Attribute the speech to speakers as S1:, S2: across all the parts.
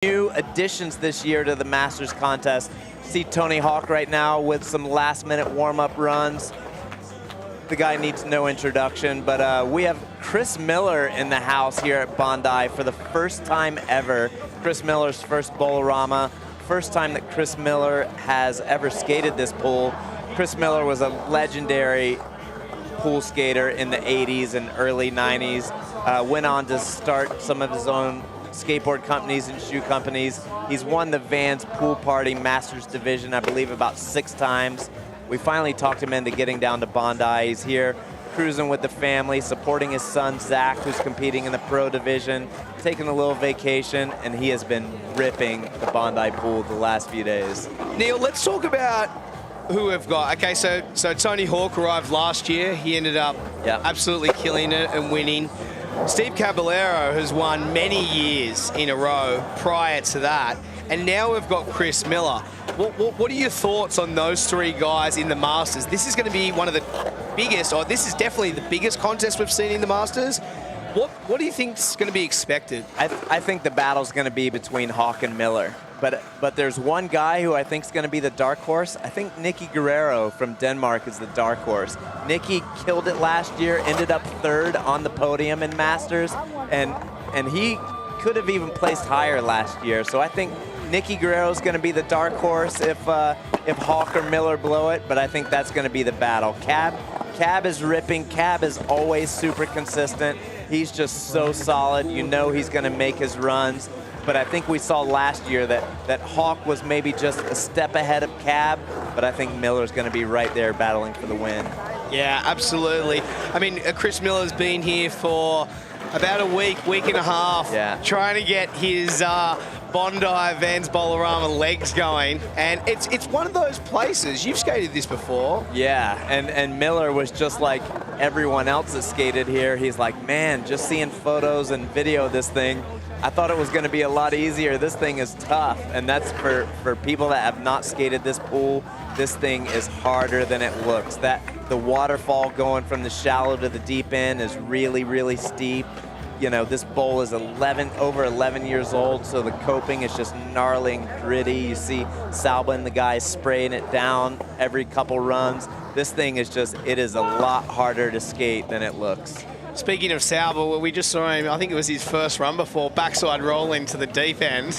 S1: New additions this year to the Masters contest. See Tony Hawk right now with some last-minute warm-up runs. The guy needs no introduction, but we have Chris Miller in the house here at Bondi for the first time ever. Chris Miller's first Bowlarama, first time that Chris Miller has ever skated this pool. Chris Miller was a legendary pool skater in the 80s and early 90s. Went on to start some of his own skateboard companies and shoe companies. He's won the Vans Pool Party Masters division, I believe, about 6 times. We finally talked him into getting down to Bondi. He's here cruising with the family, supporting his son, Zach, who's competing in the pro division, taking a little vacation, and he has been ripping the Bondi pool the last few days.
S2: Neil, let's talk about who we've got. Okay, so Tony Hawk arrived last year. He ended up absolutely killing it and winning. Steve Caballero has won many years in a row prior to that. And now we've got Chris Miller. What are your thoughts on those 3 guys in the Masters? This is going to be one of the biggest, or this is definitely the biggest contest we've seen in the Masters. What do you think is going to be expected?
S1: I think the battle's going to be between Hawk and Miller. But there's one guy who I think is going to be the dark horse. I think Nicky Guerrero from Denmark is the dark horse. Nicky killed it last year, ended up 3rd on the podium in Masters, and he could have even placed higher last year. So I think Nicky Guerrero is going to be the dark horse if Hawk or Miller blow it, but I think that's going to be the battle. Cab is ripping. Cab is always super consistent. He's just so solid. You know he's going to make his runs. But I think we saw last year that Hawk was maybe just a step ahead of Cab, but I think Miller's going to be right there battling for the win.
S2: Yeah, absolutely. I mean, Chris Miller's been here for about a week and a half, trying to get his Bondi Vans Bowlarama legs going, and it's one of those places. You've skated this before.
S1: Yeah, and Miller was just like everyone else that skated here. He's like, man, just seeing photos and video of this thing, I thought it was going to be a lot easier. This thing is tough, and that's for people that have not skated this pool. This thing is harder than it looks. The waterfall going from the shallow to the deep end is really, really steep. You know, this bowl is over 11 years old, so the coping is just gnarly and gritty. You see Salba and the guys spraying it down every couple runs. This thing is just, it is a lot harder to skate than it looks.
S2: Speaking of Salba, we just saw him, I think it was his first run before, backside roll into the deep end,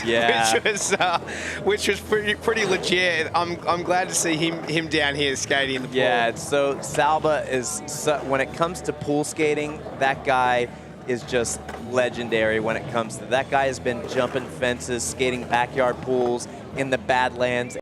S2: which was pretty legit. I'm glad to see him down here skating in the pool.
S1: Yeah, so Salba is, when it comes to pool skating, that guy is just legendary when it comes to that. Guy has been jumping fences, skating backyard pools in the Badlands.